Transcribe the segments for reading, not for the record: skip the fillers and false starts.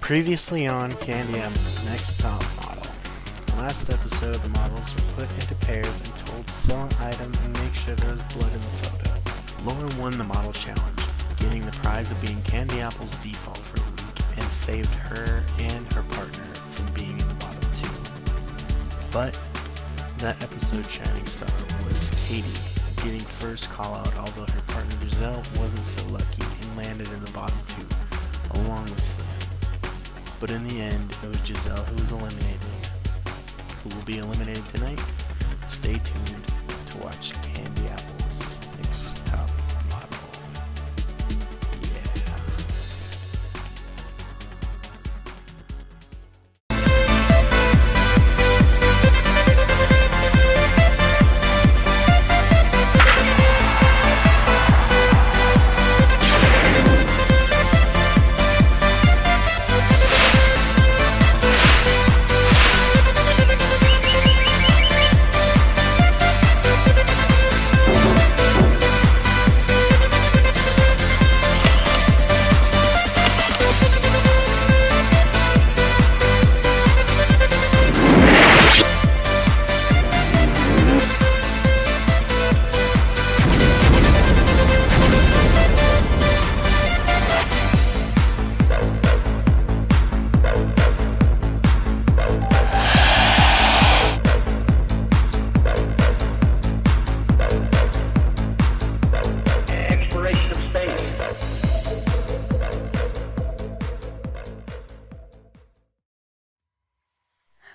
Previously on CandyApple's Next Top Model. Last episode, the models were put into pairs and told to sell an item and make sure there was blood in the photo. Lauren won the model challenge, getting the prize of being CandyApple's default for a week, and saved her and her partner from being in the bottom two. But that episode's shining star was Katie, getting first call out, although her partner Giselle wasn't so lucky and landed in the bottom two, along with Sam. But in the end, it was Giselle who was eliminated. Who will be eliminated tonight? Stay tuned to watch CandyApple's Next Top Model. Yeah.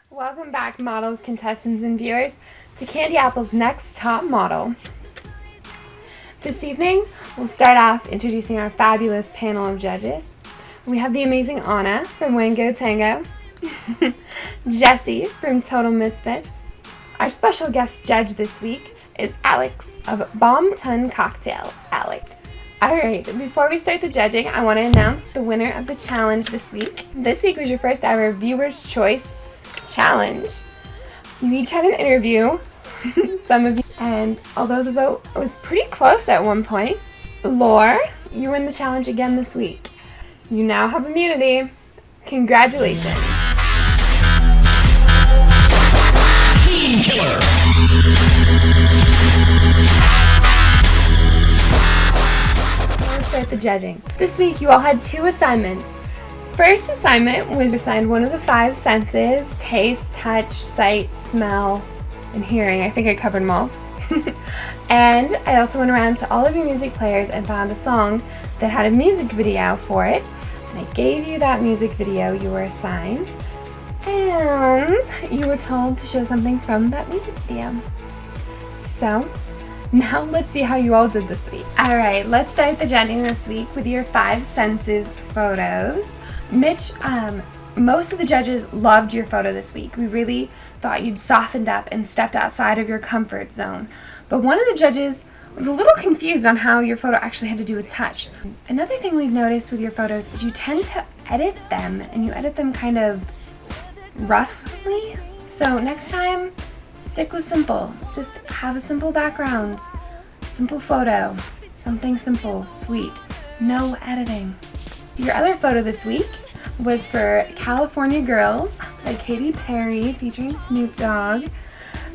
Welcome back, models, contestants, and viewers, to CandyApple's Next Top Model. This evening, we'll start off introducing our fabulous panel of judges. We have the amazing Anna from Wango Tango, Jessie from Total Misfits. Our special guest judge this week is Alex of Bomb Ton Cocktail. Alec. Alright, before we start the judging, I want to announce the winner of the challenge this week. This week was your first ever Viewer's Choice Challenge. You each had an interview, some of you, and although the vote was pretty close at one point, Laura, you win the challenge again this week. You now have immunity. Congratulations. Team Killer. Let's start the judging. This week you all had two assignments. First assignment was assigned one of the five senses: taste, touch, sight, smell, and hearing. I think I covered them all. And I also went around to all of your music players and found a song that had a music video for it. And I gave you that music video you were assigned. And you were told to show something from that music video. So, now let's see how you all did this week. Alright, let's start the judging this week with your five senses photos. Mitch, most of the judges loved your photo this week. We really thought you'd softened up and stepped outside of your comfort zone. But one of the judges was a little confused on how your photo actually had to do with touch. Another thing we've noticed with your photos is you tend to edit them, and you edit them kind of roughly. So next time, stick with simple. Just have a simple background, simple photo, something simple, sweet, no editing. Your other photo this week was for California Girls by Katy Perry featuring Snoop Dogg,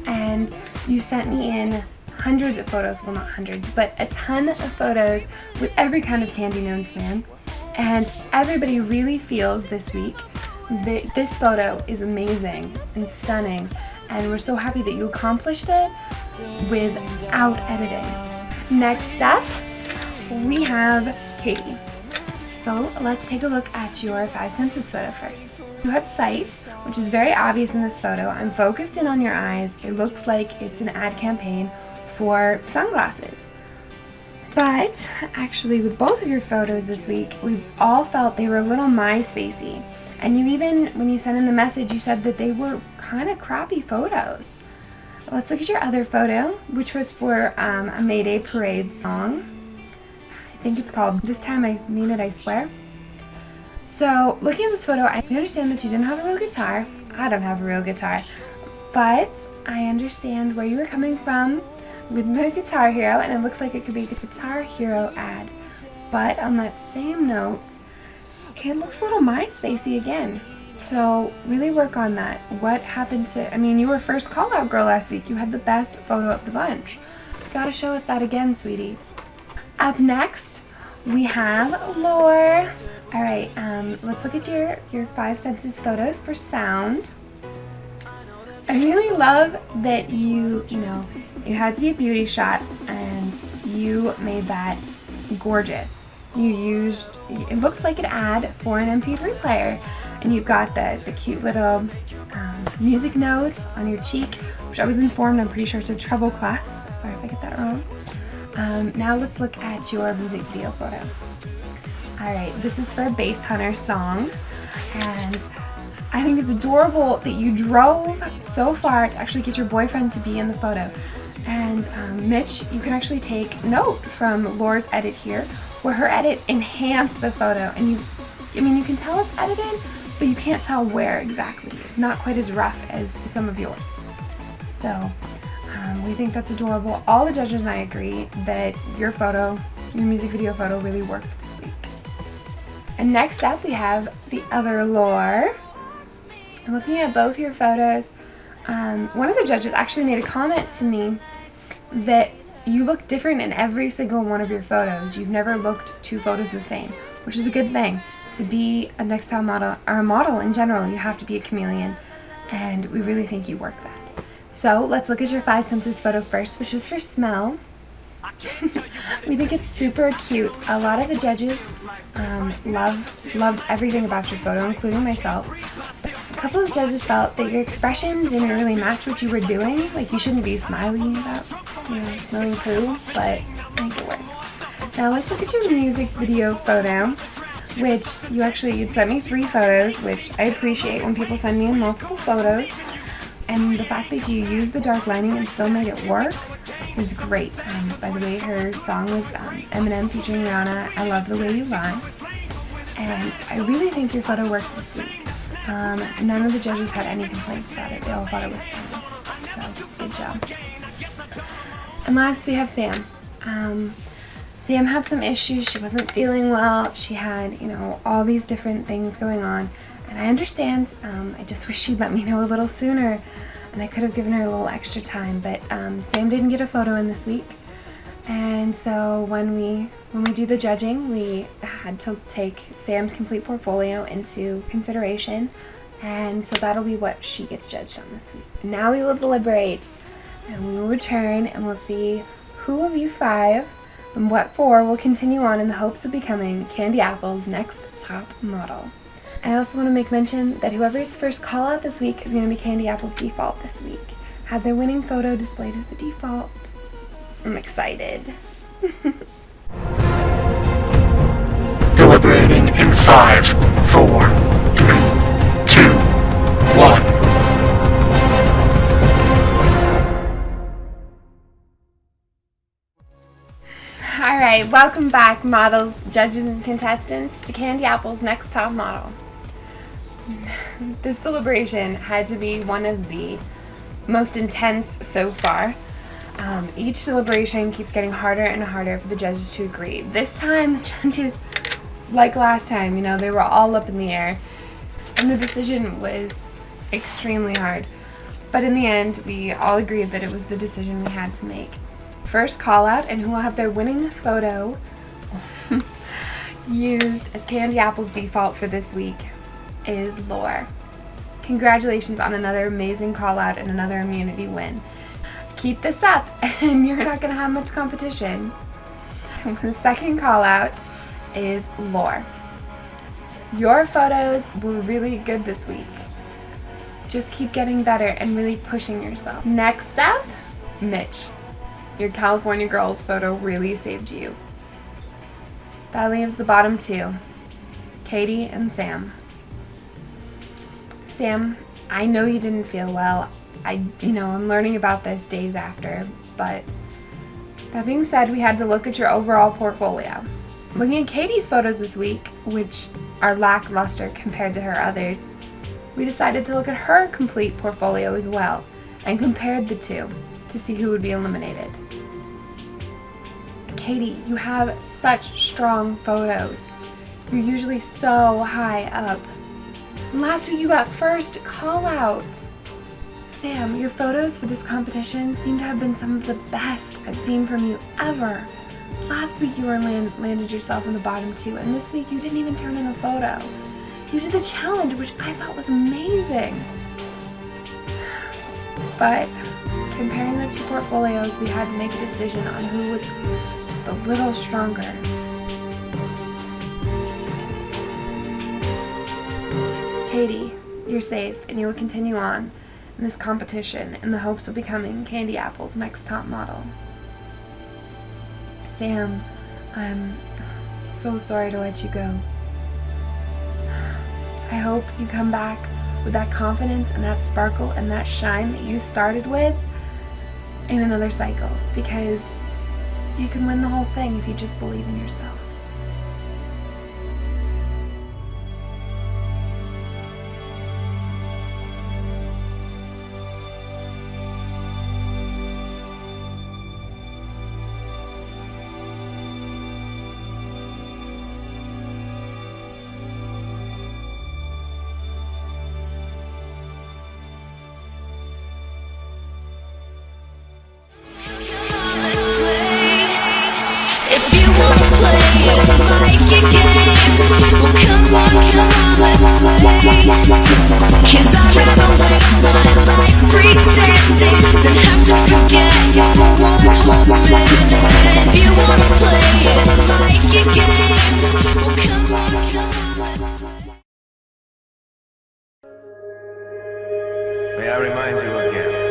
and you sent me in hundreds of photos, well not hundreds, but a ton of photos with every kind of candy known to man, and everybody really feels this week that this photo is amazing and stunning, and we're so happy that you accomplished it without editing. Next up, we have Katie. So let's take a look at your five senses photo first. You had sight, which is very obvious in this photo. I'm focused in on your eyes. It looks like it's an ad campaign for sunglasses. But actually, with both of your photos this week, we all felt they were a little MySpacey. And you even, when you sent in the message, you said that they were kind of crappy photos. Let's look at your other photo, which was for a Mayday Parade song. I think it's called This Time I Mean It, I Swear. So, looking at this photo, I understand that you didn't have a real guitar. I don't have a real guitar. But I understand where you were coming from with the Guitar Hero, and it looks like it could be a Guitar Hero ad. But on that same note, it looks a little MySpacey again. So really work on that. What happened to, I mean, you were first call out girl last week. You had the best photo of the bunch. Gotta show us that again, sweetie. Up next, we have Lore. All right, let's look at your 5 senses photos for sound. I really love that you had to be a beauty shot and you made that gorgeous. You used, it looks like an ad for an MP3 player, and you've got the cute little music notes on your cheek, which I was informed, I'm pretty sure it's a treble clef. Sorry if I get that wrong. Now let's look at your music video photo. Alright, this is for a Bass Hunter song, and I think it's adorable that you drove so far to actually get your boyfriend to be in the photo. And Mitch, you can actually take note from Laura's edit here, where her edit enhanced the photo, and you can tell it's edited, but you can't tell where exactly. It's not quite as rough as some of yours. So we think that's adorable. All the judges and I agree that your music video photo really worked this week. And next up we have the other Lore. Looking at both your photos, one of the judges actually made a comment to me that you look different in every single one of your photos. You've never looked 2 photos the same, which is a good thing. To be a next top model, or a model in general, you have to be a chameleon, and we really think you work that. So let's look at your 5 senses photo first, which is for smell. We think it's super cute. A lot of the judges loved everything about your photo, including myself. A couple of judges felt that your expression didn't really match what you were doing. Like, you shouldn't be smiling about, smelling poo, but I think it works. Now let's look at your music video photo, which you'd sent me 3 photos, which I appreciate when people send me in multiple photos. And the fact that you used the dark lighting and still made it work was great. By the way, her song was Eminem featuring Rihanna, I Love the Way You Lie. And I really think your photo worked this week. None of the judges had any complaints about it. They all thought it was stunning. So, good job. And last we have Sam. Sam had some issues. She wasn't feeling well. She had, all these different things going on. And I understand. I just wish she'd let me know a little sooner, and I could have given her a little extra time. But Sam didn't get a photo in this week, and so when we do the judging, we had to take Sam's complete portfolio into consideration, and so that'll be what she gets judged on this week. Now we will deliberate, and we will return, and we'll see who of you 5 and what 4 will continue on in the hopes of becoming CandyApple's next top model. I also want to make mention that whoever gets first call out this week is going to be CandyApple's default this week. Had their winning photo displayed as the default. I'm excited. Deliberating in 5, 4, 3, 2, 1. Alright, welcome back, models, judges, and contestants, to CandyApple's next top model. This celebration had to be one of the most intense so far. Each celebration keeps getting harder and harder for the judges to agree. This time, the judges, like last time, they were all up in the air, and the decision was extremely hard. But in the end, we all agreed that it was the decision we had to make. First call out, and who will have their winning photo used as CandyApple's default for this week, is Lore. Congratulations on another amazing call out and another immunity win. Keep this up and you're not going to have much competition. The second call out is Lore. Your photos were really good this week. Just keep getting better and really pushing yourself. Next up, Mitch. Your California Girls photo really saved you. That leaves the bottom 2, Katie and Sam. Sam, I know you didn't feel well. I'm learning about this days after, but that being said, we had to look at your overall portfolio. Looking at Katie's photos this week, which are lackluster compared to her others, we decided to look at her complete portfolio as well and compared the 2 to see who would be eliminated. Katie, you have such strong photos. You're usually so high up. And last week you got first call-outs. Sam, your photos for this competition seem to have been some of the best I've seen from you ever. Last week you landed yourself in the bottom 2, and this week you didn't even turn in a photo. You did the challenge, which I thought was amazing. But comparing the 2 portfolios, we had to make a decision on who was just a little stronger. Katie, you're safe, and you will continue on in this competition in the hopes of becoming CandyApple's next top model. Sam, I'm so sorry to let you go. I hope you come back with that confidence and that sparkle and that shine that you started with in another cycle, because you can win the whole thing if you just believe in yourself. If you wanna play like a game, well come on, let's play. 'Cause I'd rather waste my life pretending than have to forget you for one whole minute. If you wanna play like a game, well come on, let's play. May I remind you again